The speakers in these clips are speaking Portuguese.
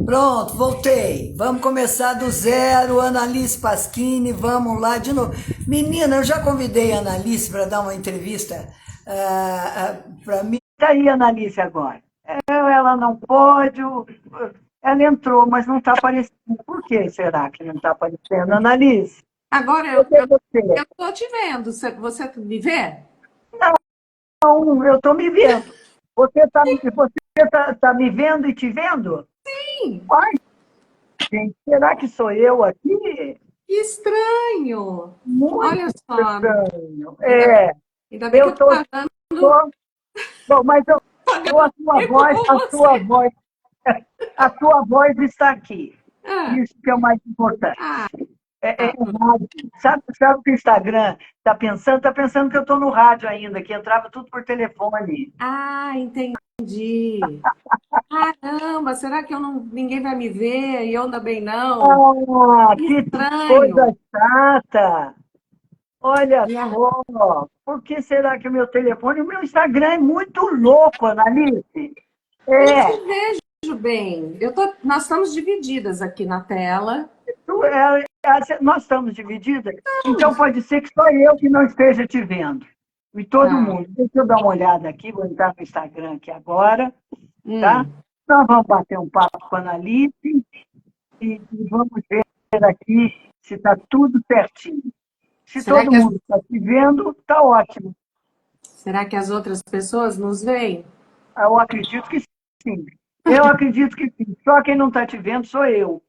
Pronto, voltei. Vamos começar do zero. Annalise Pasquini, vamos lá de novo. Menina, eu já convidei a Annalise para dar uma entrevista para mim. Está aí a Annalise agora. Ela não pode, ela entrou, mas não está aparecendo. Por que será que não está aparecendo, Annalise? Agora Cadê você? eu tô te vendo. Você me vê? Não, eu estou me vendo. Você tá me vendo e te vendo? Sim. Ai, gente, será que sou eu aqui? Que estranho. Muito Olha só. estranho. Ainda bem, ainda bem que Eu eu tô tô, pagando, tô bom, mas a pagando sua tempo voz, com você. a sua voz está aqui. Ah, Isso que é o mais importante. ah, É ah, rádio. Sabe o que o Instagram está pensando? Está pensando que eu estou no rádio ainda, que entrava tudo por telefone. entendi. Caramba, será que eu não, ninguém vai me ver e eu também não? Ah, Que que coisa estranho. chata! Olha E a- só, por que será que o meu Instagram é muito louco, Annalise? eu te É, vejo bem. Nós estamos divididas aqui na tela. nós estamos divididas, então pode ser que só eu que não esteja te vendo. E todo Tá. mundo. Deixa eu dar uma olhada aqui, vou entrar no Instagram aqui agora, tá? Hum. Nós vamos bater um papo com a Annalise e vamos ver aqui se está tudo certinho. Se Será todo que mundo está te vendo, está ótimo. será que as outras pessoas nos veem? Eu acredito que sim. Eu acredito que sim. Só quem não está te vendo sou eu.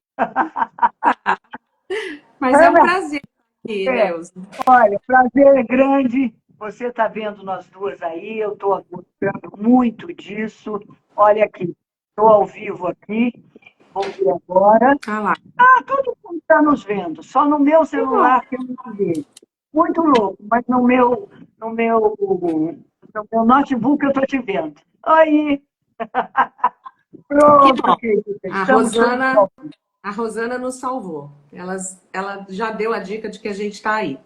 Mas é um Ana, prazer aqui, é, Neuza. olha, prazer é grande. Você está vendo nós duas aí, eu estou gostando muito disso. Olha aqui, estou ao vivo aqui, vou ver agora. Ah lá. Ah, todo mundo está nos vendo, só no meu Que bom. celular que eu não vejo. Muito louco, mas no meu notebook eu estou te vendo. Aí, Que pronto, bom. querida, A estamos todos Rosana, ao vivo. a Rosana nos salvou. Ela já deu a dica de que a gente está aí.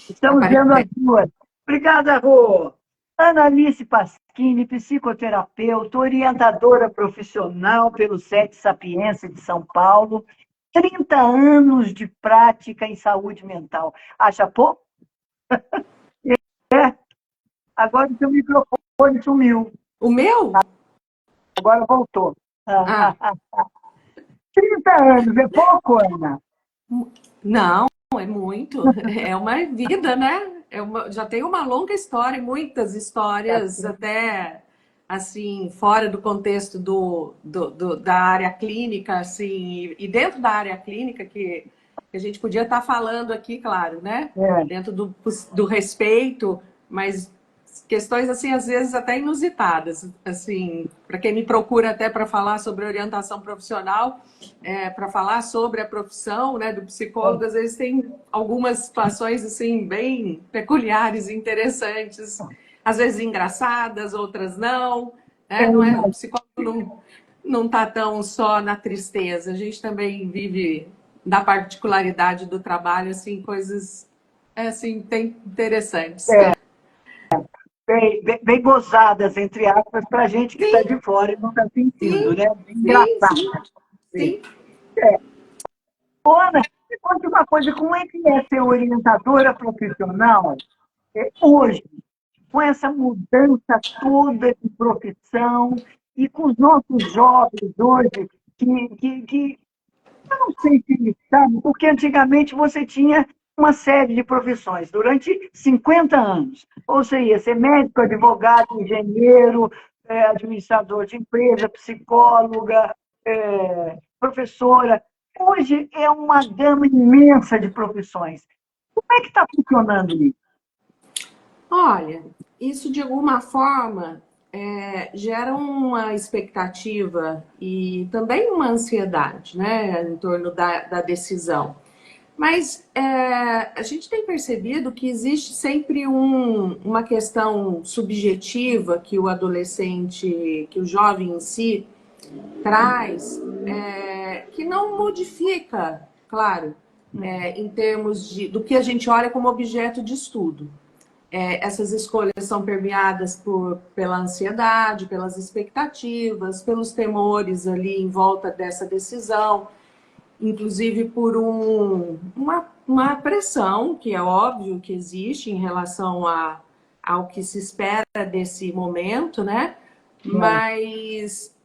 Estamos vendo as Aparecendo. duas. Obrigada, Rô. Annalise Pasquini, psicoterapeuta, orientadora profissional pelo SET Sapiência de São Paulo, 30 anos de prática em saúde mental. Acha pouco? É. Agora o seu microfone sumiu. O meu? Agora voltou. Ah, 30 anos, é pouco, Ana? não, é muito. É uma vida, né? Já tem uma longa história, e muitas histórias, até assim, fora do contexto da área clínica, assim, e dentro da área clínica, que a gente podia estar falando aqui, claro, né? É. Dentro do respeito, mas questões assim às vezes até inusitadas, assim, para quem me procura até para falar sobre orientação profissional, para falar sobre a profissão, né, do psicólogo, às vezes tem algumas situações assim bem peculiares e interessantes, às vezes engraçadas, outras não, né? Não é, o psicólogo não está tão só na tristeza, a gente também vive da particularidade do trabalho assim coisas assim tem interessantes. É, bem gozadas, entre aspas, para a gente que está Sim, de fora e não está sentindo, sim, né? Bem sim, engraçado. sim, sim. Ô, Ana, me conta uma coisa, como é que é ser orientadora profissional hoje, com essa mudança toda de profissão e com os nossos jovens hoje, que eu não sei se eles sabem, porque antigamente você tinha uma série de profissões durante 50 anos. Ou você ia ser médico, advogado, engenheiro, administrador de empresa, psicóloga, professora. Hoje é uma gama imensa de profissões. Como é que está funcionando isso? Olha, isso de alguma forma gera uma expectativa e também uma ansiedade, né, em torno da decisão. Mas a gente tem percebido que existe sempre uma questão subjetiva que o adolescente, que o jovem em si traz, que não modifica, claro, em termos do que a gente olha como objeto de estudo. essas escolhas são permeadas pela ansiedade, pelas expectativas, pelos temores ali em volta dessa decisão, inclusive por uma pressão, que é óbvio que existe em relação ao que se espera desse momento, né? Mas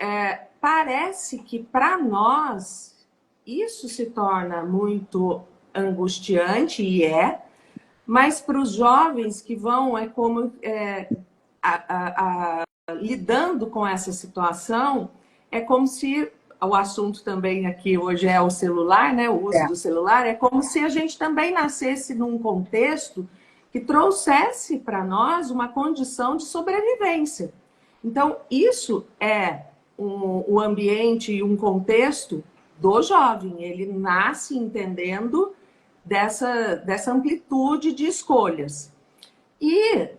parece que para nós isso se torna muito angustiante, mas para os jovens que vão, lidando com essa situação, é como se o assunto também aqui hoje é o celular, né? O uso do celular, é como se a gente também nascesse num contexto que trouxesse para nós uma condição de sobrevivência. Então, isso é o ambiente e um contexto do jovem. Ele nasce entendendo dessa amplitude de escolhas. E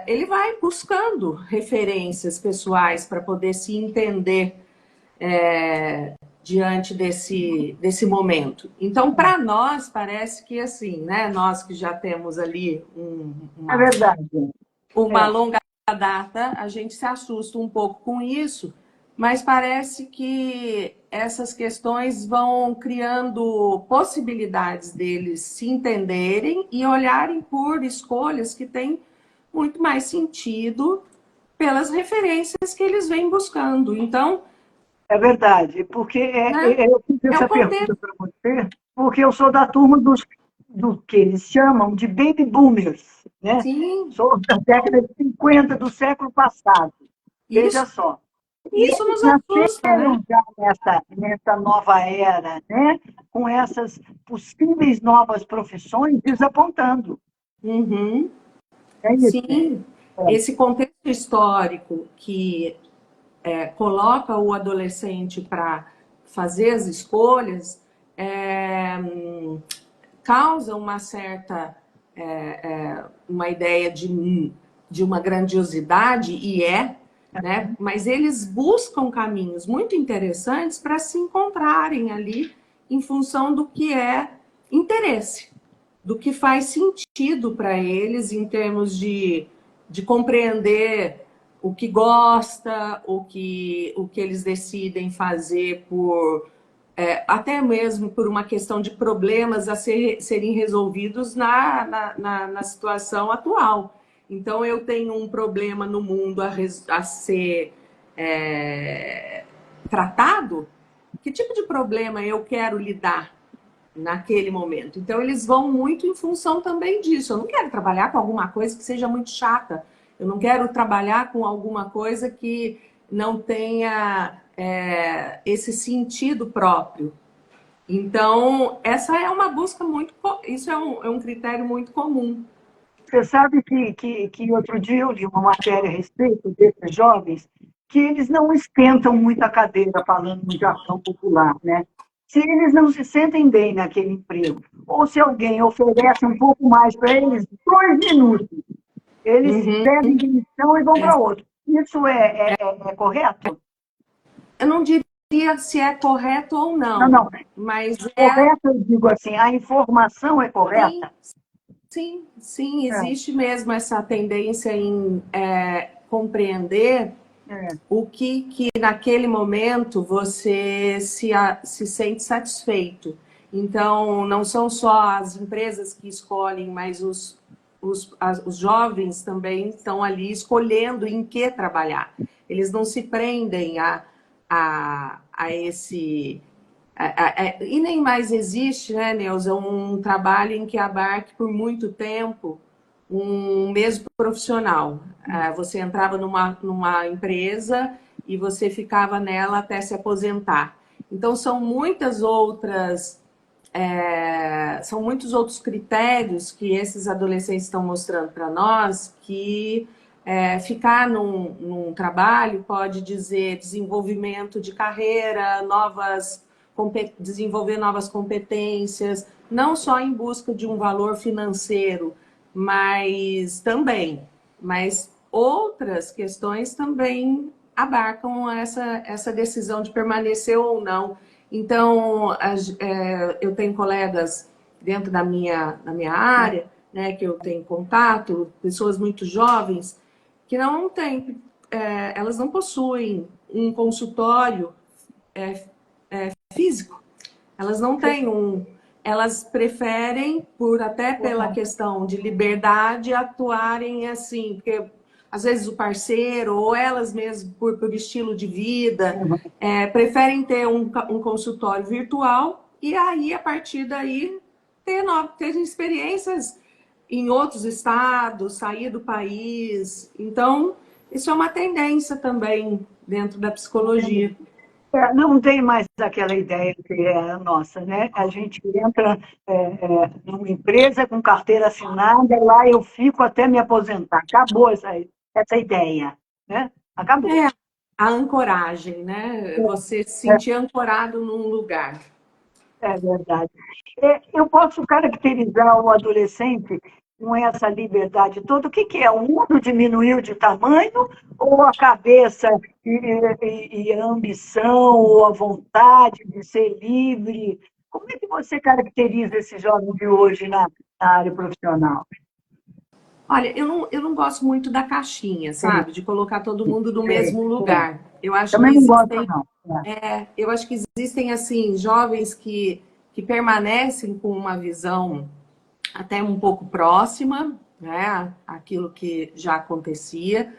ele vai buscando referências pessoais para poder se entender diante desse momento. Então, para nós, parece que assim, né? Nós que já temos ali É verdade. uma longa data, a gente se assusta um pouco com isso, mas parece que essas questões vão criando possibilidades deles se entenderem e olharem por escolhas que têm muito mais sentido pelas referências que eles vêm buscando. Então, é verdade, porque eu fiz essa pergunta para você, porque eu sou da turma do que eles chamam de baby boomers, né? Sim. Sou da década de 50 do século passado. Veja só. Isso nos assusta, nasceram já nessa nova era, né? Com essas possíveis novas profissões desapontando. Uhum. É isso. Sim, esse contexto histórico que coloca o adolescente para fazer as escolhas causa uma certa uma ideia de uma grandiosidade, né? Mas eles buscam caminhos muito interessantes para se encontrarem ali em função do que é interesse, do que faz sentido para eles em termos de compreender o que gosta, o que eles decidem fazer até mesmo por uma questão de problemas a serem resolvidos na situação atual. Então, eu tenho um problema no mundo a ser tratado. Que tipo de problema eu quero lidar naquele momento? Então, eles vão muito em função também disso. Eu não quero trabalhar com alguma coisa que seja muito chata. Eu não quero trabalhar com alguma coisa que não tenha esse sentido próprio. Então, essa é uma busca muito... Isso é um critério muito comum. Você sabe que outro dia eu li uma matéria a respeito desses jovens, que eles não esquentam muito a cadeira falando no jargão popular, né? Se eles não se sentem bem naquele emprego, ou se alguém oferece um pouco mais para eles, 2 minutos, eles pedem demissão e vão para outro. Isso é correto? Eu não diria se é correto ou não, Não. mas correto, eu digo assim, a informação é correta? Sim, existe mesmo essa tendência em compreender o que naquele momento você se sente satisfeito. Então, não são só as empresas que escolhem, mas os jovens também estão ali escolhendo em que trabalhar. Eles não se prendem a esse... E nem mais existe, né, Neuza, um trabalho em que abarque por muito tempo um mesmo profissional. Você entrava numa empresa e você ficava nela até se aposentar. Então, são muitos outros critérios que esses adolescentes estão mostrando para nós, que ficar num trabalho pode dizer desenvolvimento de carreira, desenvolver novas competências, não só em busca de um valor financeiro, mas outras questões também abarcam essa decisão de permanecer ou não. Então, eu tenho colegas dentro da minha área né, que eu tenho contato, pessoas muito jovens, que não têm, elas não possuem um consultório físico. Elas não têm um. Elas preferem, até pela questão de liberdade, atuarem assim, porque às vezes o parceiro, ou elas mesmas, por estilo de vida, preferem ter um consultório virtual e aí, a partir daí, ter experiências em outros estados, sair do país. Então, isso é uma tendência também dentro da psicologia. Não tem mais aquela ideia que é a nossa, né? A gente entra numa empresa com carteira assinada, lá eu fico até me aposentar. Acabou essa ideia, né? Acabou. É a ancoragem, né? Você se É, sentir ancorado num lugar. é verdade. Eu posso caracterizar o adolescente com essa liberdade toda. O que que é? O mundo diminuiu de tamanho ou a cabeça e a ambição ou a vontade de ser livre? Como é que você caracteriza esse jovem de hoje na área profissional? Olha, eu não gosto muito da caixinha, Sim, sabe? De colocar todo mundo no sim, mesmo sim. lugar. Eu acho que Também não gosto, existem, não. assim, jovens que permanecem com uma visão até um pouco próxima, né? Aquilo que já acontecia,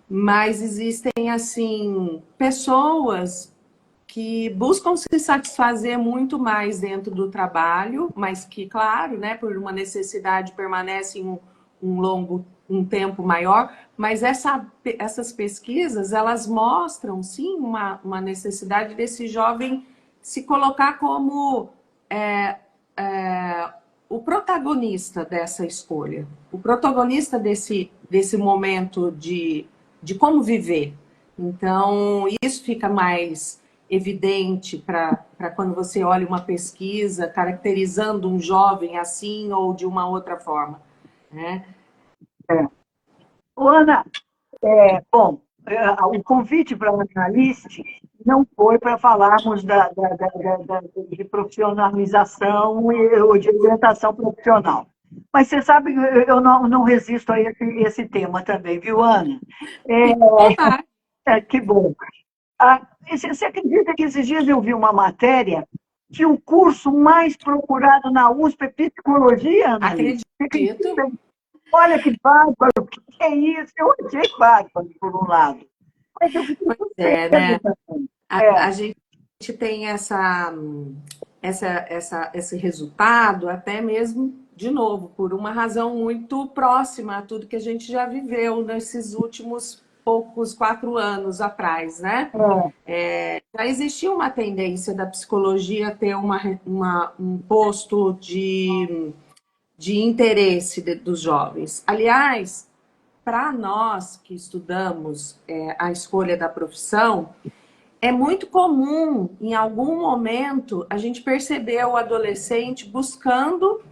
mas existem, assim, pessoas que buscam se satisfazer muito mais dentro do trabalho, mas que, claro, né, por uma necessidade permanecem um tempo maior, mas essas pesquisas, elas mostram, sim, uma necessidade desse jovem se colocar como o protagonista dessa escolha, o protagonista desse momento de como viver. Então, isso fica mais evidente para quando você olha uma pesquisa caracterizando um jovem assim ou de uma outra forma, né? É. Ô, Ana, bom, o convite para a Analiste não foi para falarmos de profissionalização ou de orientação profissional. Mas você sabe, eu não resisto a esse tema também, viu, Ana? Fique à vontade. Que bom. Você acredita que esses dias eu vi uma matéria que o curso mais procurado na USP é psicologia, Annalise? Você Acredito. acredita? Olha que bárbaro, o que é isso? Eu achei bárbaro, por um lado. Mas eu fiquei É, surpresa né? também. A gente tem esse resultado até mesmo, de novo, por uma razão muito próxima a tudo que a gente já viveu nesses últimos poucos 4 anos atrás, né? Já existia uma tendência da psicologia ter um posto de interesse dos jovens. Aliás, para nós que estudamos a escolha da profissão, é muito comum, em algum momento, a gente perceber o adolescente buscando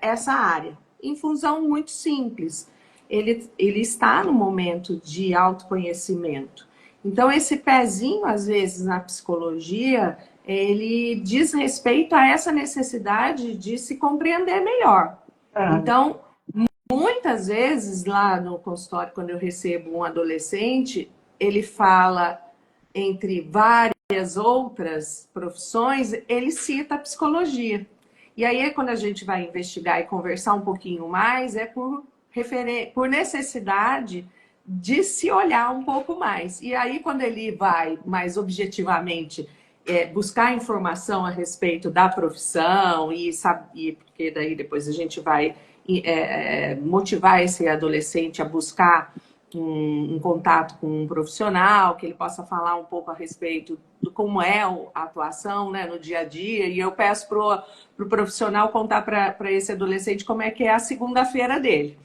essa área, em função muito simples. Ele está no momento de autoconhecimento. Então, esse pezinho, às vezes, na psicologia, ele diz respeito a essa necessidade de se compreender melhor. É, Então, muitas vezes, lá no consultório, quando eu recebo um adolescente, ele fala entre várias outras profissões, ele cita a psicologia. E aí, quando a gente vai investigar e conversar um pouquinho mais, é por necessidade de se olhar um pouco mais. E aí, quando ele vai mais objetivamente buscar informação a respeito da profissão e saber, porque daí depois a gente vai motivar esse adolescente a buscar um contato com um profissional, que ele possa falar um pouco a respeito de como é a atuação, né, no dia a dia. E eu peço para o profissional contar para esse adolescente como é que é a segunda-feira dele.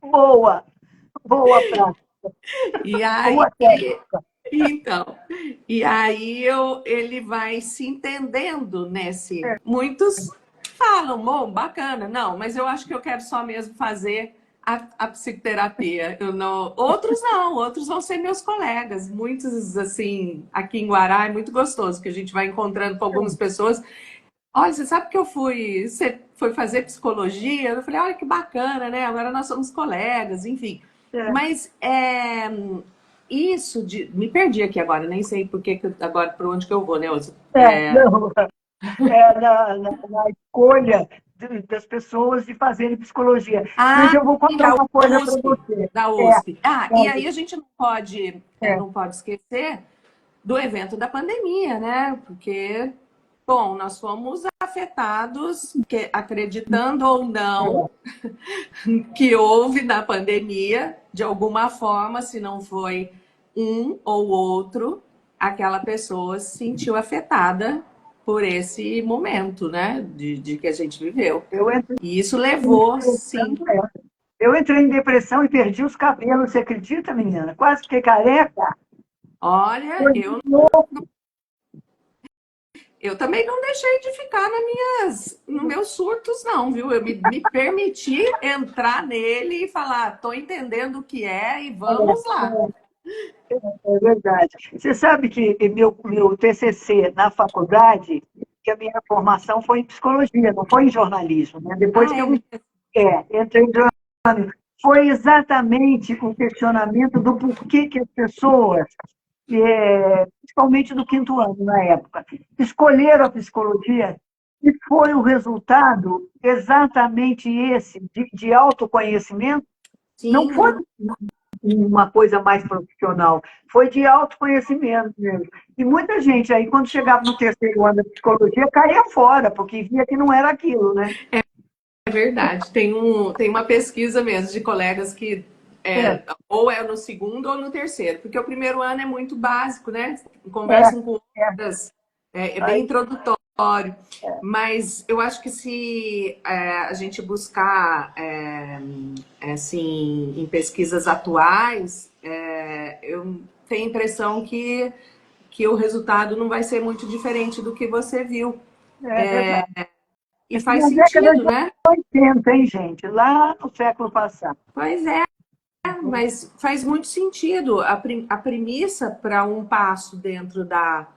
boa, boa prática, E aí, boa técnica. então, ele vai se entendendo nesse. É, Muitos falam, bom, bacana, não, mas eu acho que eu quero só mesmo fazer a psicoterapia. Eu não, outros não, outros vão ser meus colegas. Muitos, assim, aqui em Guará é muito gostoso, que a gente vai encontrando com algumas pessoas Olha, você sabe que você foi fazer psicologia? Eu falei, olha que bacana, né? Agora nós somos colegas, enfim. É, Mas isso de. Me perdi aqui agora, nem sei por que agora por onde que eu vou, né, Elza? não, na escolha das pessoas de fazerem psicologia. Mas Ah, eu vou sim, contar uma coisa para USP, você. da É, USP. Ah, e aí a gente não pode esquecer do evento da pandemia, né? Porque, bom, nós fomos afetados, acreditando ou não, é, que houve na pandemia, de alguma forma, se não foi um ou outro, aquela pessoa se sentiu afetada por esse momento, né? De que a gente viveu. eu entrei E isso em levou, depressão, sim. eu entrei em depressão e perdi os cabelos, você acredita, menina? Quase fiquei careca. Olha, Foi eu também não deixei de ficar nos meus surtos, não, viu? Eu me permiti entrar nele e falar, tô entendendo o que é e vamos lá. É verdade. Você sabe que meu TCC na faculdade, que a minha formação foi em psicologia, não foi em jornalismo, né? Depois Ah, que é eu mesmo? entrei em jornalismo, foi exatamente o questionamento do porquê que as pessoas, principalmente do quinto ano na época, escolheram a psicologia e foi o resultado exatamente esse, de autoconhecimento. Não foi Sim, uma coisa mais profissional, foi de autoconhecimento mesmo. E muita gente aí, quando chegava no terceiro ano da psicologia, caía fora, porque via que não era aquilo, né? é verdade. Tem uma pesquisa mesmo de colegas que É, ou é no segundo ou no terceiro, porque o primeiro ano é muito básico, né? é, Conversam com é. outras, é bem Aí, introdutório. Mas eu acho que se a gente buscar assim, em pesquisas atuais, eu tenho a impressão que o resultado não vai ser muito diferente do que você viu. é verdade. E Isso faz na década sentido, de né? 80, hein, gente? Lá no século passado. Pois é, mas faz muito sentido. A premissa para um passo dentro da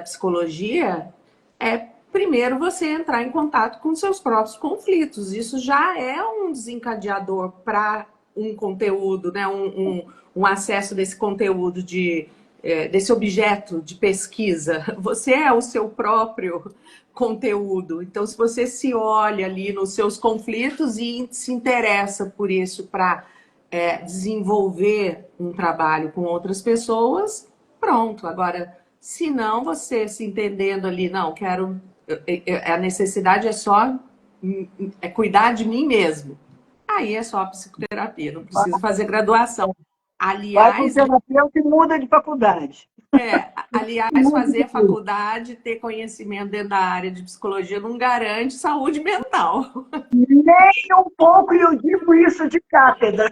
psicologia é primeiro você entrar em contato com seus próprios conflitos. Isso já é um desencadeador para um conteúdo, né? Um acesso desse conteúdo desse objeto de pesquisa. Você é o seu próprio conteúdo. Então, se você se olha ali nos seus conflitos e se interessa por isso para desenvolver um trabalho com outras pessoas, pronto. Agora, se não, você se entendendo ali, não, quero. A necessidade é só cuidar de mim mesmo. Aí é só psicoterapia, não precisa fazer graduação. Vai para o Aliás, terapeuta e muda de faculdade. aliás, Muda de fazer curso. faculdade, ter conhecimento dentro da área de psicologia não garante saúde mental. Nem um pouco, e eu digo isso de cátedra.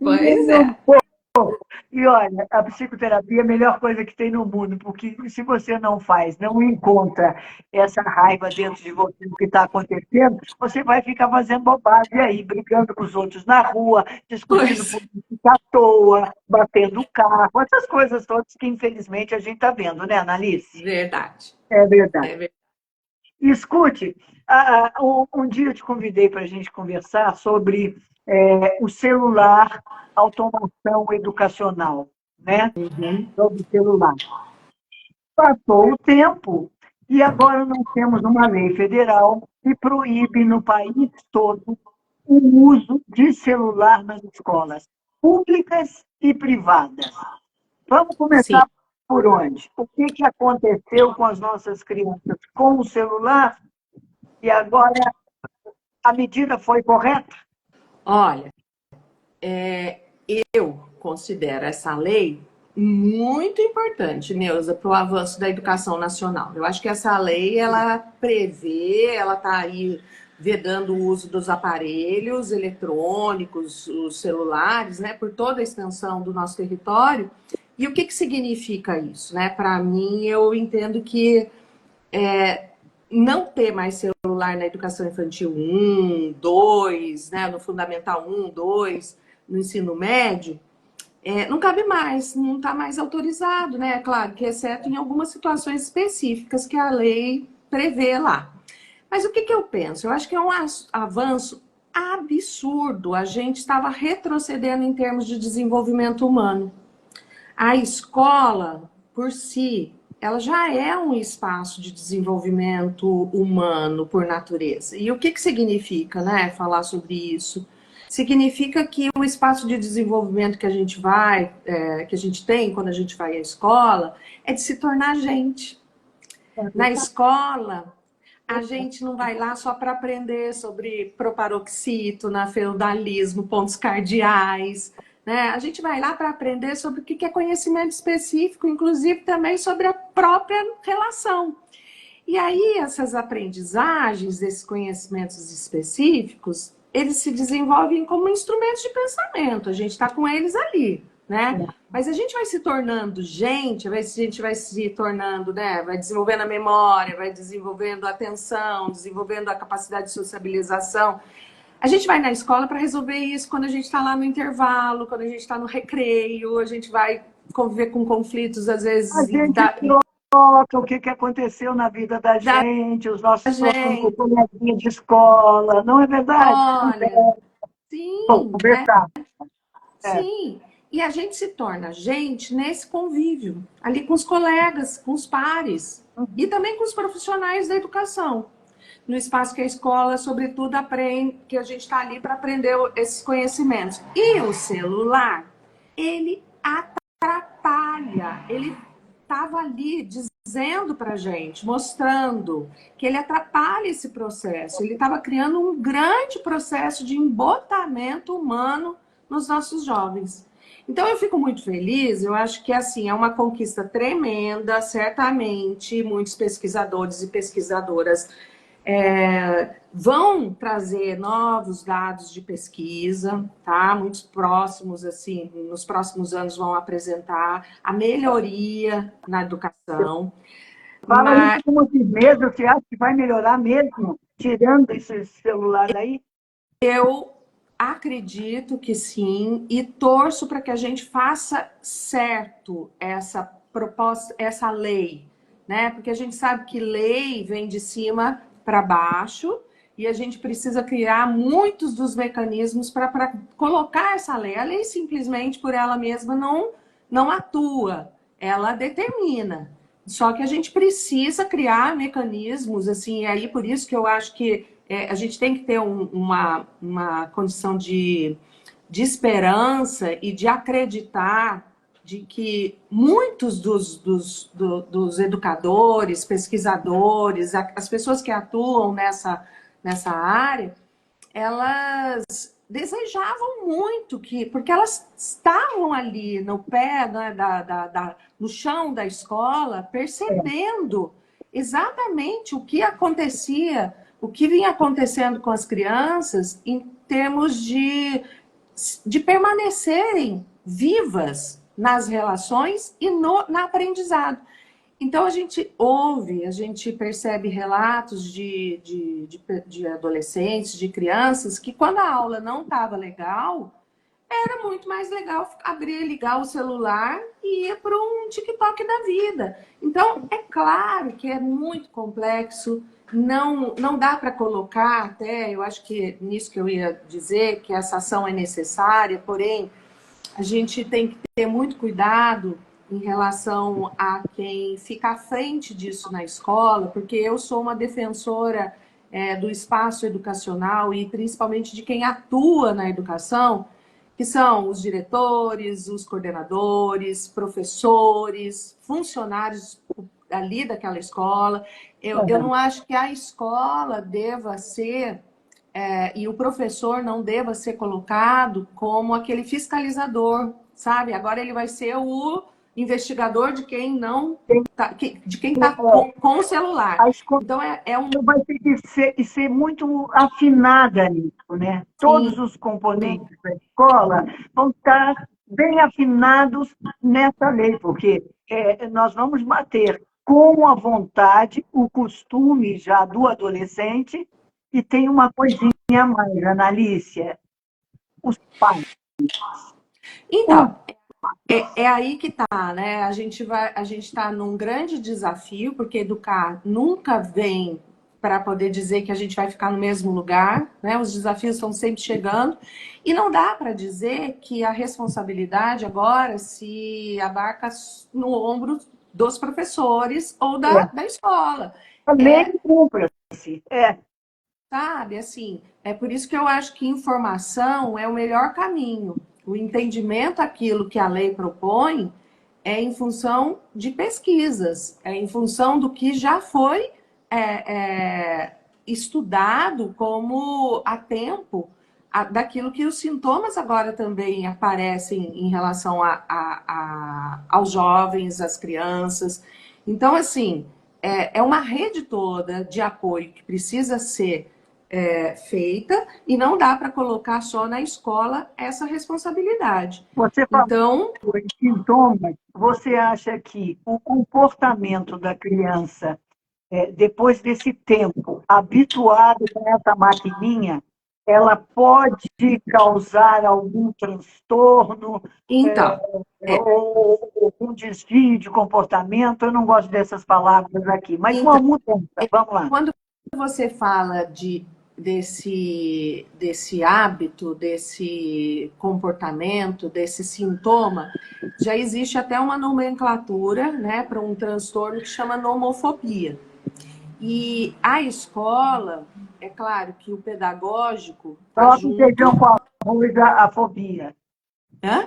Pois Nem um é. pouco. E olha, a psicoterapia é a melhor coisa que tem no mundo, porque se você não faz, não encontra essa raiva dentro de você do que está acontecendo, você vai ficar fazendo bobagem aí, brigando com os outros na rua, discutindo Pois, política à toa, batendo o carro, essas coisas todas que infelizmente a gente está vendo, né, Analice? verdade. É verdade. É verdade. E escute, um dia eu te convidei para a gente conversar sobre o celular, automação educacional, né? Uhum. Sobre o celular. Passou o tempo e agora nós temos uma lei federal que proíbe no país todo o uso de celular nas escolas públicas e privadas. Vamos Sim. começar por onde? O que que aconteceu com as nossas crianças com o celular e agora a medida foi correta? Olha, eu considero essa lei muito importante, Neuza, para o avanço da educação nacional. Eu acho que essa lei, ela prevê, ela está aí vedando o uso dos aparelhos eletrônicos, os celulares, né, por toda a extensão do nosso território. E o que que significa isso, né? Para mim, eu entendo que não ter mais celular na educação infantil um, 2, né, no fundamental um, 2, no ensino médio, não cabe mais, não está mais autorizado, né? Claro que exceto em algumas situações específicas que a lei prevê lá. Mas o que eu penso? Eu acho que é um avanço absurdo. A gente estava retrocedendo em termos de desenvolvimento humano. A escola, por si, ela já é um espaço de desenvolvimento humano por natureza. E o que significa, né, falar sobre isso? Significa que o espaço de desenvolvimento que a gente que a gente tem quando a gente vai à escola, é de se tornar gente. Na escola, a gente não vai lá só para aprender sobre proparoxítona, feudalismo, pontos cardeais, né? A gente vai lá para aprender sobre o que é conhecimento específico, inclusive também sobre a própria relação. E aí, essas aprendizagens, esses conhecimentos específicos, eles se desenvolvem como instrumentos de pensamento. A gente está com eles ali, né? Mas a gente vai se tornando gente, a gente vai se tornando, né? Vai desenvolvendo a memória, vai desenvolvendo a atenção, desenvolvendo a capacidade de sociabilização. A gente vai na escola para resolver isso quando a gente está lá no intervalo, quando a gente está no recreio, a gente vai conviver com conflitos, às A vezes, gente troca o que aconteceu na vida da da gente, os nossos gente. coleguinhas de escola, não é verdade? Olha, Bom, sim, conversar. É. sim. E a gente se torna gente nesse convívio, ali com os colegas, com os pares, e também com os profissionais da educação. No espaço que a escola, sobretudo, aprende, que a gente está ali para aprender esses conhecimentos. E o celular, ele atrapalha, ele estava ali dizendo para a gente, mostrando que ele atrapalha esse processo. Ele estava criando um grande processo de embotamento humano nos nossos jovens. Então eu fico muito feliz, eu acho que assim é uma conquista tremenda, certamente muitos pesquisadores e pesquisadoras vão trazer novos dados de pesquisa, tá? Muitos próximos, assim, nos próximos anos vão apresentar a melhoria na educação. Fala Mas isso com muitos medo, você acha que vai melhorar mesmo, tirando esse celular daí? eu acredito que sim, e torço para que a gente faça certo essa proposta, essa lei, né? Porque a gente sabe que lei vem de cima para baixo e a gente precisa criar muitos dos mecanismos para colocar essa lei. A lei simplesmente por ela mesma não atua, ela determina. Só que a gente precisa criar mecanismos, assim, e aí por isso que eu acho que a gente tem que ter uma condição de esperança e de acreditar de que muitos dos educadores, pesquisadores, as pessoas que atuam nessa área, elas desejavam muito que, porque elas estavam ali no pé, né, no chão da escola, percebendo exatamente o que acontecia, o que vinha acontecendo com as crianças em termos de permanecerem vivas nas relações e no aprendizado. Então, a gente ouve, a gente percebe relatos de adolescentes, de crianças, que quando a aula não estava legal, era muito mais legal abrir, ligar o celular e ir para um TikTok da vida. Então, é claro que é muito complexo, não dá para colocar até, eu acho que nisso que eu ia dizer, que essa ação é necessária, porém, a gente tem que ter muito cuidado em relação a quem fica à frente disso na escola, porque eu sou uma defensora do espaço educacional e principalmente de quem atua na educação, que são os diretores, os coordenadores, professores, funcionários ali daquela escola. Eu não acho que a escola deva ser e o professor não deva ser colocado como aquele fiscalizador, sabe? Agora ele vai ser o investigador de quem não tá, de quem está com o celular. A escola Então vai ter que ser muito afinada nisso, né? sim, Todos os componentes da escola vão estar bem afinados nessa lei, porque nós vamos bater com a vontade o costume já do adolescente e tem uma coisinha a mais, Analícia, os pais. Os então É aí que tá, né? A gente está num grande desafio, porque educar nunca vem para poder dizer que a gente vai ficar no mesmo lugar, né? Os desafios estão sempre chegando e não dá para dizer que a responsabilidade agora se abarca no ombro dos professores ou É. da escola. A lei É, cumpra-se. É. sabe, assim, é por isso que eu acho que informação é o melhor caminho. O entendimento daquilo que a lei propõe é em função de pesquisas, é em função do que já foi estudado como há tempo, daquilo que os sintomas agora também aparecem em relação aos jovens, às crianças. Então, assim, é uma rede toda de apoio que precisa ser feita e não dá para colocar só na escola essa responsabilidade. Você falou Então, em sintomas, você acha que o comportamento da criança, depois desse tempo, habituado com essa maquininha, ela pode causar algum transtorno, então, ou algum desvio de comportamento? Eu não gosto dessas palavras aqui, mas uma então, mudança, vamos lá. quando você fala desse hábito, desse comportamento, desse sintoma, já existe até uma nomenclatura, né, para um transtorno que chama nomofobia. E a escola, é claro que o pedagógico está Troca em feijão junto. com arroz a fobia. Hã?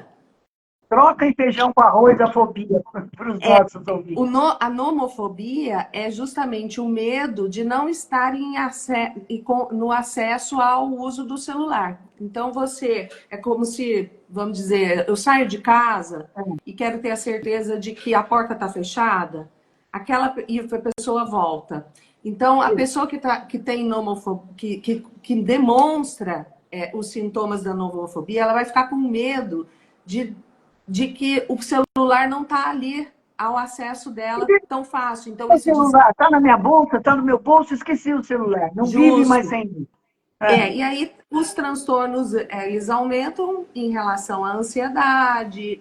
Troca em feijão com arroz a fobia para os nossos ouvintes. A nomofobia é justamente o medo de não estar no acesso ao uso do celular. Então, você é como se, vamos dizer, eu saio de casa e quero ter a certeza de que a porta está fechada, e a pessoa volta. Então, a pessoa que tem nomofobia, que demonstra os sintomas da nomofobia, ela vai ficar com medo de, de que o celular não está ali ao acesso dela tão fácil. Então, O isso diz celular está na minha bolsa, está no meu bolso, esqueci o celular. Não vive mais justo. sem mim. É. E aí os transtornos eles aumentam em relação à ansiedade,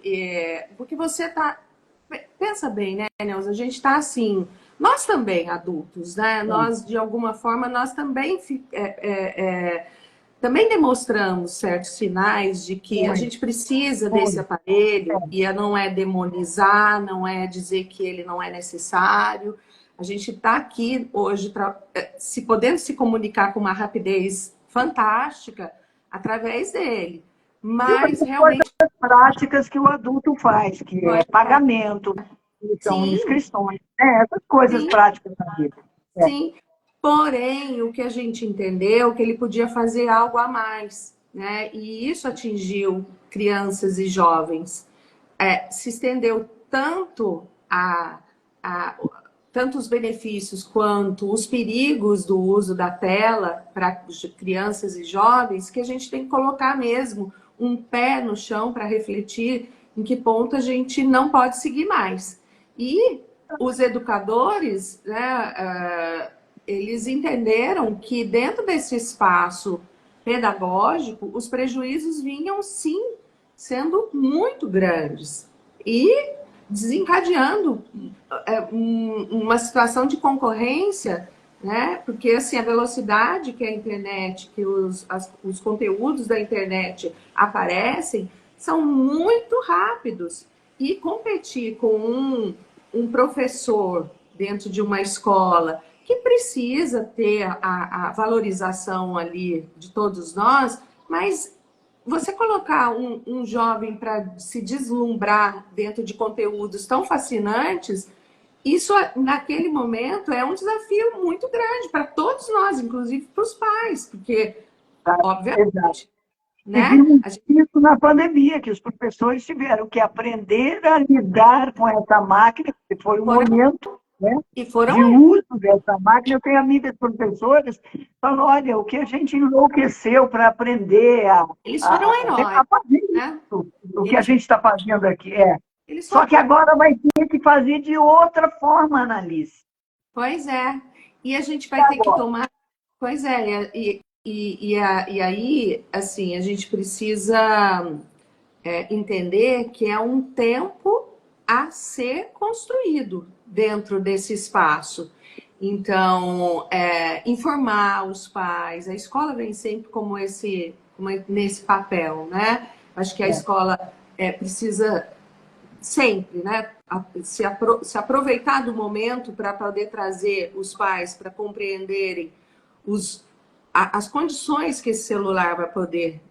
porque você tá. Pensa bem, né, Neuza? A gente está assim. Nós também, adultos, né? Nós, de alguma forma, nós também também demonstramos certos sinais de que a Muito, gente precisa desse muito. aparelho, e não é demonizar, não é dizer que ele não é necessário. A gente está aqui hoje se podendo se comunicar com uma rapidez fantástica através dele. E Mas outras coisas realmente práticas que o adulto faz, que é pagamento, que são sim, inscrições, né? Essas coisas sim, práticas da vida. É. sim. Porém, o que a gente entendeu é que ele podia fazer algo a mais, né? E isso atingiu crianças e jovens. Se estendeu tanto a tanto os benefícios quanto os perigos do uso da tela para crianças e jovens, que a gente tem que colocar mesmo um pé no chão para refletir em que ponto a gente não pode seguir mais. E os educadores, né, eles entenderam que dentro desse espaço pedagógico, os prejuízos vinham sim sendo muito grandes e desencadeando uma situação de concorrência, né? Porque assim a velocidade que a internet, que os conteúdos da internet aparecem, são muito rápidos. E competir com um professor dentro de uma escola que precisa ter a valorização ali de todos nós, mas você colocar um jovem para se deslumbrar dentro de conteúdos tão fascinantes, isso naquele momento é um desafio muito grande para todos nós, inclusive para os pais, porque, Tá? Exato. obviamente, E né? vimos isso na pandemia, que os professores tiveram que aprender a lidar com essa máquina, que foi um Foram, momento, né, e foram de uso dessa máquina. Eu tenho amigas professoras que falam, olha, o que a gente enlouqueceu para aprender eles foram a heróis, fazer né? isso, o que a Eles, gente está fazendo aqui. eles Só foram. que agora vai ter que fazer de outra forma, Annalise. Pois é. E a gente E vai ter que agora? tomar. Pois é, e aí, assim, a gente precisa entender que é um tempo a ser construído dentro desse espaço. Então, informar os pais, a escola vem sempre como nesse papel, né? Acho que a escola precisa sempre, né, se aproveitar do momento para poder trazer os pais para compreenderem as condições que esse celular vai poder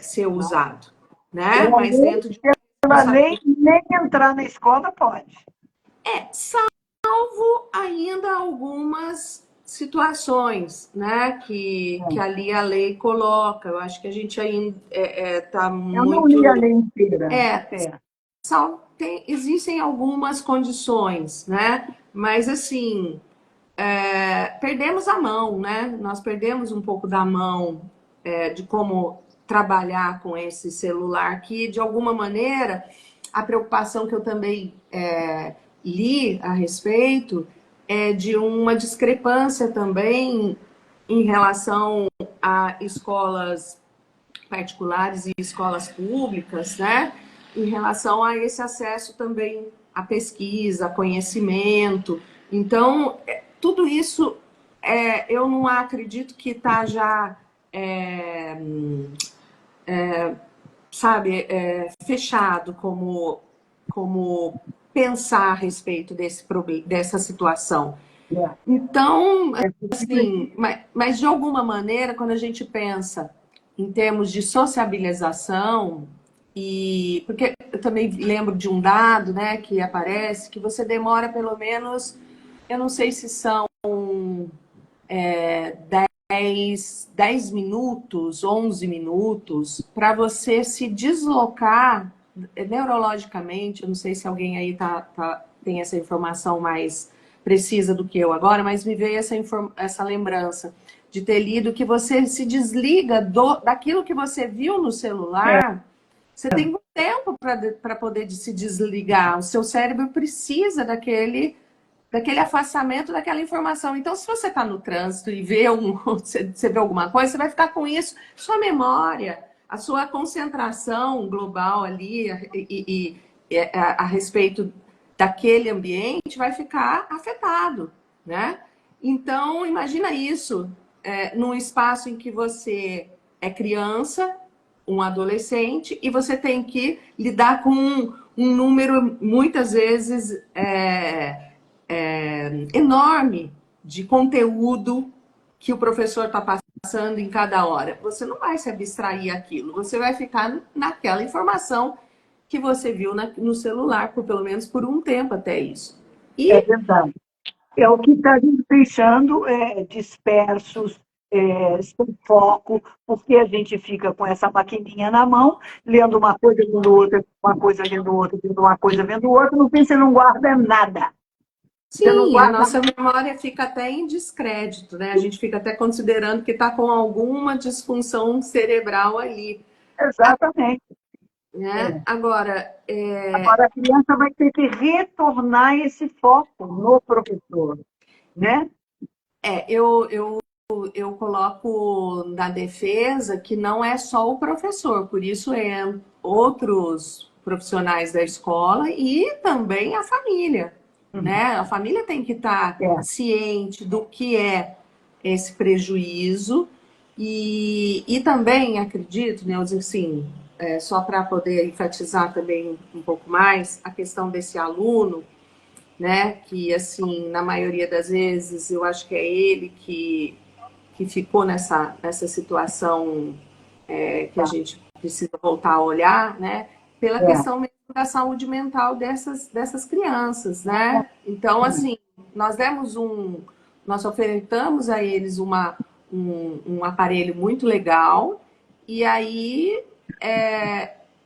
ser usado, né? Mas dentro de Ela nem entrar na escola pode. salvo ainda algumas situações, né, que ali a lei coloca. Eu acho que a gente ainda está Eu não li a muito lei inteira. existem algumas condições, né? Mas assim, perdemos a mão, né? Nós perdemos um pouco da mão de como trabalhar com esse celular, que de alguma maneira a preocupação que eu também li a respeito é de uma discrepância também em relação a escolas particulares e escolas públicas, né? Em relação a esse acesso também à pesquisa, a conhecimento. Então, tudo isso eu não acredito que está já, sabe, fechado como pensar a respeito dessa situação. Então, assim, mas de alguma maneira, quando a gente pensa em termos de sociabilização, porque eu também lembro de um dado, né, que aparece, que você demora pelo menos, eu não sei se são 10 minutos, 11 minutos, para você se deslocar neurologicamente. Eu não sei se alguém aí tem essa informação mais precisa do que eu agora, mas me veio essa lembrança de ter lido que você se desliga daquilo que você viu no celular. Você tem um tempo para poder se desligar. O seu cérebro precisa daquele afastamento daquela informação. Então, se você está no trânsito e você vê alguma coisa, você vai ficar com isso. Sua memória, a sua concentração global ali a respeito daquele ambiente vai ficar afetado, né? Então, imagina isso num espaço em que você é criança, um adolescente, e você tem que lidar com um número, muitas vezes, enorme de conteúdo que o professor está passando em cada hora. Você não vai se abstrair aquilo, você vai ficar naquela informação que você viu no celular, pelo menos por um tempo até isso. É verdade. É o que está nos deixando dispersos, sem foco, porque a gente fica com essa maquininha na mão, lendo uma coisa, vendo outra, uma coisa, lendo outra, vendo uma coisa, vendo outra, no fim você não guarda nada. Você não Sim, a guarda. nossa memória fica até em descrédito, né? A gente fica até considerando que está com alguma disfunção cerebral ali, Exatamente. né? Agora, Agora a criança vai ter que retornar esse foco no professor, né? eu coloco na defesa que não é só o professor, por isso outros profissionais da escola e também a família, né? A família tem que estar ciente do que é esse prejuízo e também acredito, Neuza, assim, só para poder enfatizar também um pouco mais a questão desse aluno, né? Que, assim, na maioria das vezes, eu acho que é ele que ficou nessa situação que a gente precisa voltar a olhar, né? Pela questão mesmo da saúde mental dessas crianças, né? Então, assim, nós ofertamos a eles um aparelho muito legal e aí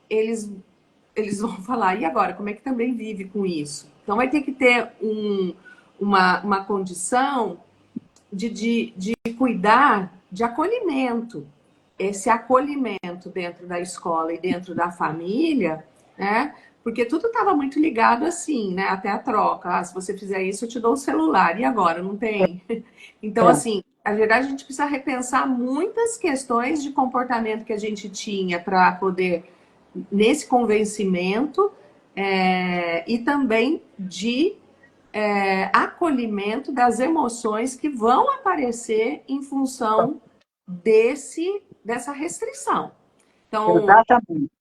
eles eles vão falar, e agora, como é que também vive com isso? Então vai ter que ter uma condição de cuidar de acolhimento. Esse acolhimento dentro da escola e dentro da família, né? Porque tudo estava muito ligado assim, né? Até a troca. Ah, se você fizer isso, eu te dou o celular. E agora? Não tem? Então, assim, na verdade, a gente precisa repensar muitas questões de comportamento que a gente tinha para poder nesse convencimento e também de acolhimento das emoções que vão aparecer em função dessa restrição. Então, Exatamente.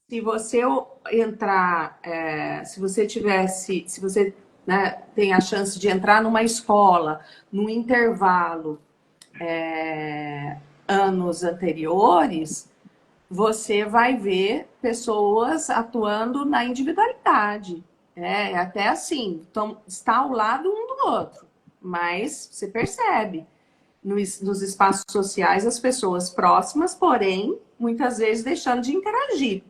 se você entrar, se você né, tem a chance de entrar numa escola, num intervalo, anos anteriores, você vai ver pessoas atuando na individualidade. Até assim, está ao lado um do outro, mas você percebe nos espaços sociais as pessoas próximas, porém, muitas vezes deixando de interagir.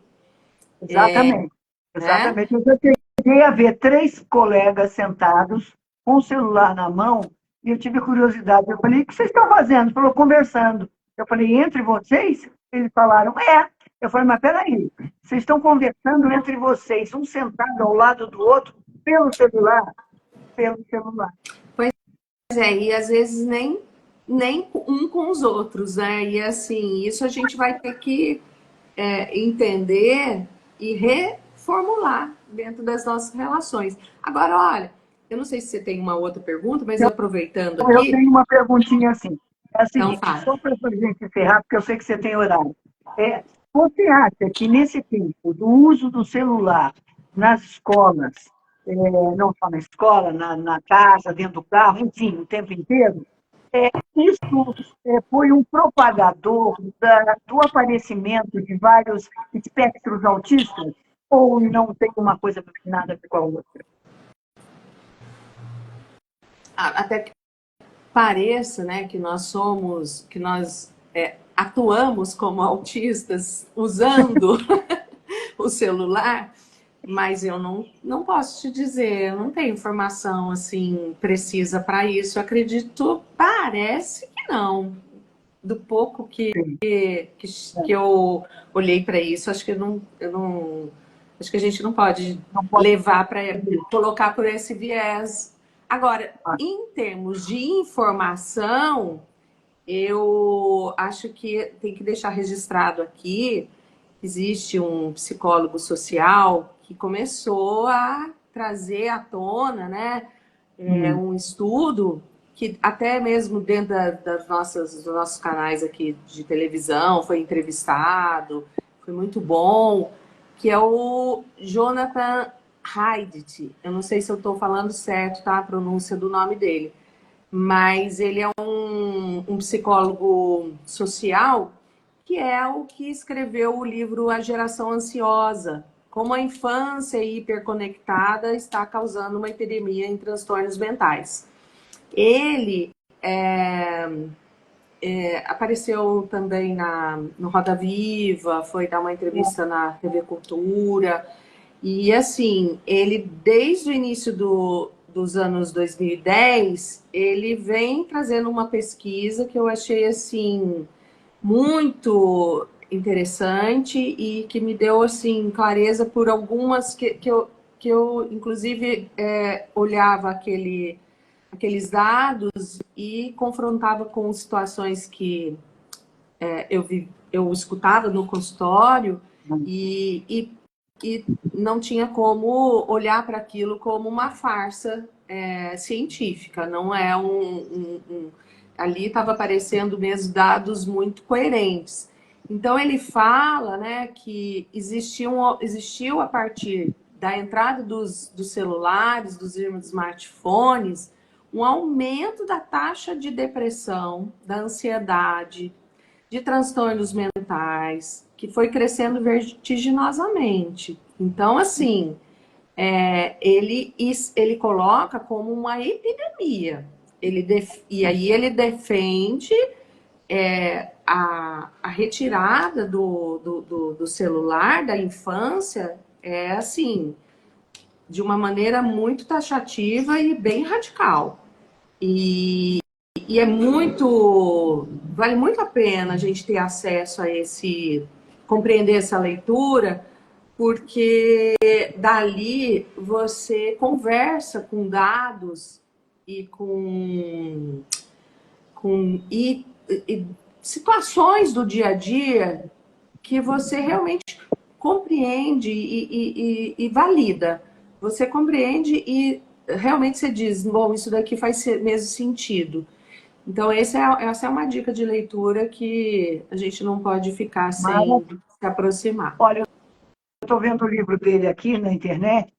Exatamente. Né? Exatamente. Eu já cheguei a ver 3 colegas sentados com o celular na mão e eu tive curiosidade. Eu falei, o que vocês estão fazendo? Falou, conversando. Eu falei, entre vocês? Eles falaram, é. Eu falei, mas peraí, vocês estão conversando entre vocês, um sentado ao lado do outro, pelo celular? Pelo celular. Pois e às vezes nem um com os outros, né? E assim, isso a gente vai ter que entender e reformular dentro das nossas relações. Agora, olha, eu não sei se você tem uma outra pergunta, mas aproveitando Eu aqui, tenho uma perguntinha assim. É a então seguinte, fala. só para a gente encerrar, porque eu sei que você tem horário. Você acha que nesse tempo do uso do celular nas escolas, não só na escola, na casa, dentro do carro, enfim, o tempo inteiro, isso foi um propagador do aparecimento de vários espectros autistas? Ou não tem uma coisa nada a ver com a outra? Até que pareça, né, que nós atuamos como autistas usando o celular, mas eu não posso te dizer, eu não tenho informação assim precisa para isso. Eu acredito, parece que não. Do pouco que eu olhei para isso, acho que acho que a gente não pode Não pode. levar para colocar por esse viés. Agora, em termos de informação, eu acho que tem que deixar registrado aqui, existe um psicólogo social que começou a trazer à tona, né, um estudo que até mesmo dentro dos nossos canais aqui de televisão foi entrevistado, foi muito bom, que é o Jonathan Haidt. Eu não sei se eu estou falando certo, tá? A pronúncia do nome dele. Mas ele é um psicólogo social que é o que escreveu o livro A Geração Ansiosa, como a infância hiperconectada está causando uma epidemia em transtornos mentais. Ele apareceu também no Roda Viva, foi dar uma entrevista na TV Cultura, e assim, ele desde o início dos anos 2010, ele vem trazendo uma pesquisa que eu achei assim muito interessante e que me deu assim clareza por algumas que eu inclusive olhava aqueles dados e confrontava com situações que eu escutava no consultório e não tinha como olhar para aquilo como uma farsa científica. Não é ali estava aparecendo mesmo dados muito coerentes. Então ele fala, né, que existiu a partir da entrada dos celulares, dos smartphones, um aumento da taxa de depressão, da ansiedade, de transtornos mentais, que foi crescendo vertiginosamente. Então, assim, ele coloca como uma epidemia. E aí ele defende a retirada do celular da infância, assim, de uma maneira muito taxativa e bem radical. E vale muito a pena a gente ter acesso a compreender essa leitura, porque dali você conversa com dados e e situações do dia a dia que você realmente compreende e valida. Você compreende e realmente você diz, bom, isso daqui faz mesmo sentido. Então, essa é uma dica de leitura que a gente não pode ficar sem se aproximar. Olha, eu estou vendo o livro dele aqui na internet,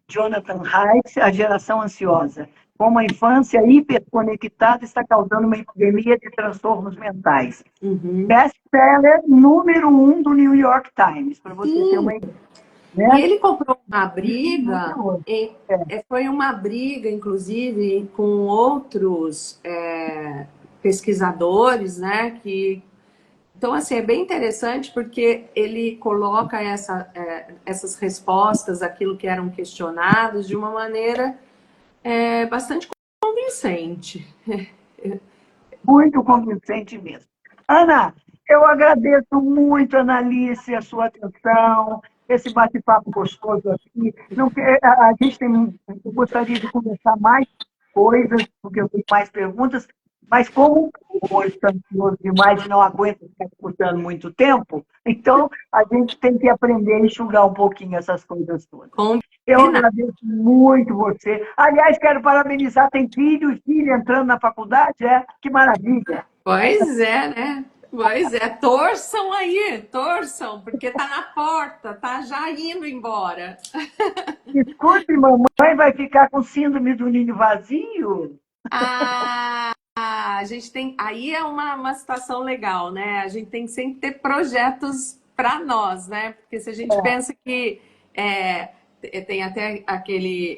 Jonathan Haidt, A Geração Ansiosa. Como a infância hiperconectada está causando uma epidemia de transtornos mentais. Best-seller número 1 do New York Times, para você ter uma ideia. Né? E ele comprou uma briga, foi uma briga, inclusive, com outros pesquisadores, né? Então, assim, é bem interessante porque ele coloca essas respostas, aquilo que eram questionados, de uma maneira bastante convincente. Muito convincente mesmo. Ana, eu agradeço muito, Analice, a sua atenção, esse bate-papo gostoso aqui. Não, a gente eu gostaria de conversar mais coisas, porque eu tenho mais perguntas, mas como hoje está ansioso demais e não aguenta ficar escutando muito tempo, então a gente tem que aprender a enxugar um pouquinho essas coisas todas. Eu agradeço muito você. Aliás, quero parabenizar, tem filho e filha entrando na faculdade, que maravilha. Pois é, né? Pois é, torçam aí, torçam, porque tá na porta, tá já indo embora. Escute, mamãe vai ficar com síndrome do ninho vazio? A gente tem. Aí é uma situação legal, né? A gente tem que sempre ter projetos para nós, né? Porque se a gente pensa que tem até aquele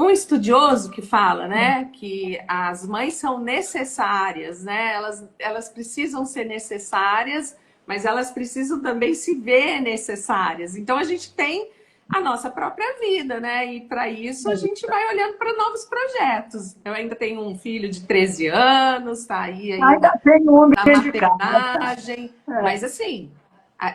um estudioso que fala, né, que as mães são necessárias, né? Elas precisam ser necessárias, mas elas precisam também se ver necessárias. Então a gente tem a nossa própria vida, né? E para isso a gente vai olhando para novos projetos. Eu ainda tenho um filho de 13 anos, tá aí ainda tem um na maternagem, mas assim,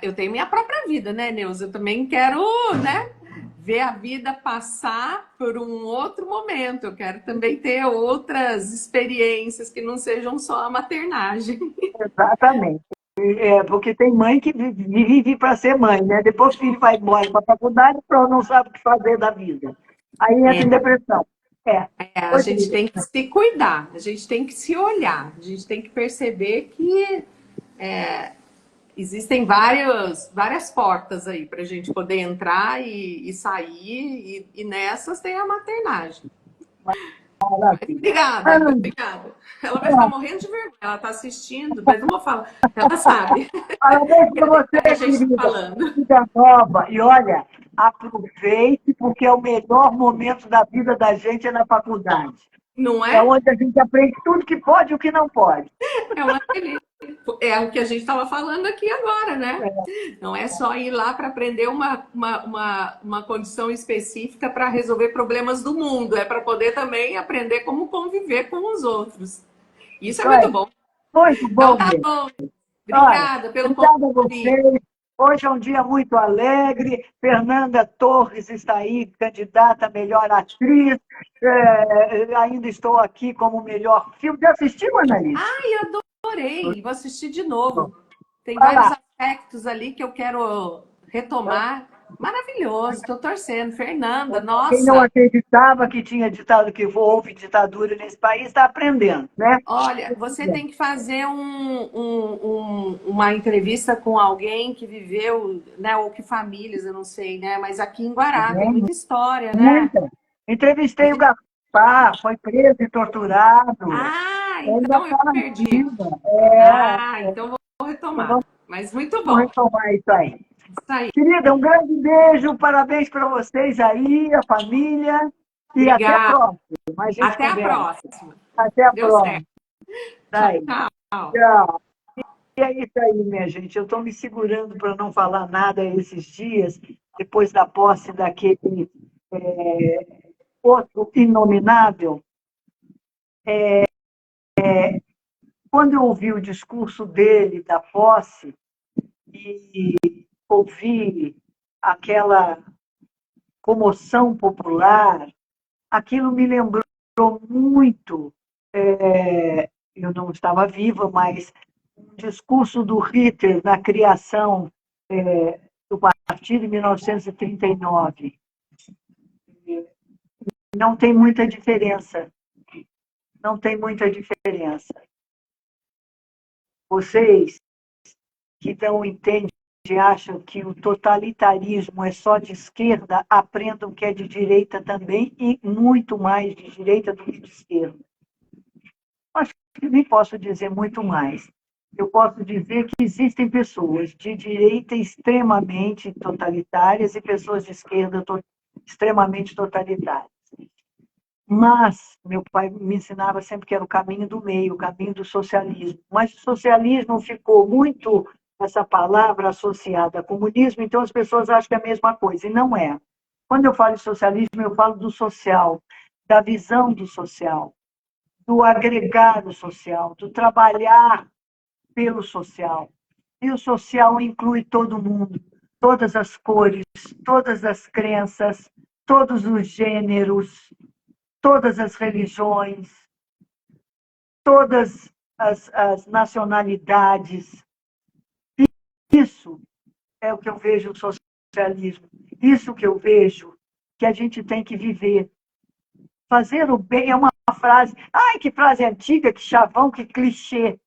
eu tenho minha própria vida, né, Neuza? Eu também quero, né, ver a vida passar por um outro momento. Eu quero também ter outras experiências que não sejam só a maternagem. Exatamente. Porque tem mãe que vive para ser mãe, né? Depois o filho vai embora para a faculdade, pronto, não sabe o que fazer da vida. Aí entra em depressão. A gente tem que se cuidar, a gente tem que se olhar, a gente tem que perceber que existem várias portas aí para a gente poder entrar e sair, e nessas tem a maternagem. Obrigada, obrigada. Ela vai ficar morrendo de vergonha, ela está assistindo, mas não vou falar, ela sabe. Parabéns para você, que a gente querida. Tá falando. Vida nova. E olha, aproveite, porque é o melhor momento da vida da gente na faculdade. Não é? É onde a gente aprende tudo que pode e o que não pode. É uma delícia. É o que a gente estava falando aqui agora, né? Não é só ir lá para aprender uma condição específica para resolver problemas do mundo, é para poder também aprender como conviver com os outros. Isso é muito bom. Muito bom. Então tá bom. Obrigada pelo convite. Obrigada a vocês. Hoje é um dia muito alegre. Fernanda Torres está aí, candidata a melhor atriz. Ainda estou aqui como melhor filme. Já assistiu, Annalise? Ai, adorei. Vou assistir de novo. Tem vários aspectos ali que eu quero retomar. Maravilhoso, estou torcendo. Fernanda, nossa. Quem não acreditava que tinha que houve ditadura nesse país está aprendendo, né? Olha, você tem que fazer uma entrevista com alguém que viveu, né? Ou que famílias, eu não sei, né? Mas aqui em Guará tem muita história, né? Muita. Entrevistei o Gaspar, foi preso e torturado. Então eu perdi. Então vou retomar. Mas muito bom. Vou retomar isso aí. Querida, um grande beijo, parabéns para vocês aí, a família. E até a próxima. Até a próxima. Até a próxima. Tchau. E é isso aí, minha gente. Eu estou me segurando para não falar nada esses dias, depois da posse daquele outro inominável. Quando eu ouvi o discurso dele, da posse, e ouvi aquela comoção popular, aquilo me lembrou muito eu não estava viva, mas um discurso do Hitler na criação do partido em 1939. Não tem muita diferença. Não tem muita diferença. Vocês que não entendem e acham que o totalitarismo é só de esquerda, aprendam que é de direita também, e muito mais de direita do que de esquerda. Acho que nem posso dizer muito mais. Eu posso dizer que existem pessoas de direita extremamente totalitárias e pessoas de esquerda extremamente totalitárias. Mas meu pai me ensinava sempre que era o caminho do meio, o caminho do socialismo. Mas o socialismo ficou muito, essa palavra, associada a comunismo, então as pessoas acham que é a mesma coisa, e não é. Quando eu falo de socialismo, eu falo do social, da visão do social, do agregar o social, do trabalhar pelo social. E o social inclui todo mundo, todas as cores, todas as crenças, todos os gêneros, todas as religiões, todas as nacionalidades. Isso é o que eu vejo no socialismo. Isso que eu vejo que a gente tem que viver. Fazer o bem é uma frase, ai, que frase antiga, que chavão, que clichê.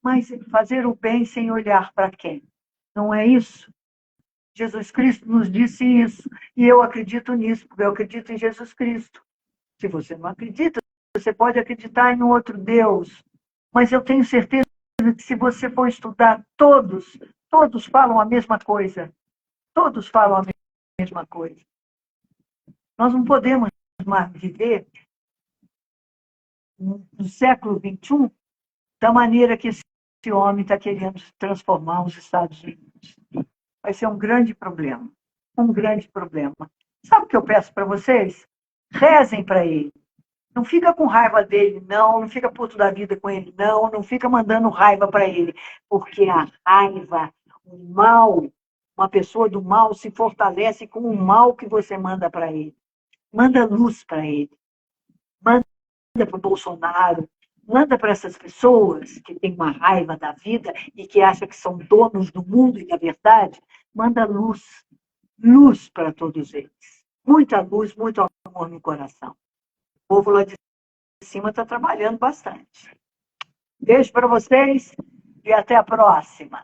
Mas fazer o bem sem olhar para quem? Não é isso? Jesus Cristo nos disse isso, e eu acredito nisso, porque eu acredito em Jesus Cristo. Se você não acredita, você pode acreditar em um outro Deus, mas eu tenho certeza que se você for estudar, todos falam a mesma coisa. Todos falam a mesma coisa. Nós não podemos mais viver no século XXI da maneira que esse homem está querendo transformar os Estados Unidos. Vai ser um grande problema. Um grande problema. Sabe o que eu peço para vocês? Rezem para ele. Não fica com raiva dele, não fica puto da vida com ele, não fica mandando raiva para ele, porque a raiva, o mal, uma pessoa do mal se fortalece com o mal que você manda para ele. Manda luz para ele. Manda para o Bolsonaro, manda para essas pessoas que têm uma raiva da vida e que acham que são donos do mundo e da verdade, manda luz para todos eles. Muita luz, muito amor no coração. O povo lá de cima está trabalhando bastante. Beijo para vocês e até a próxima.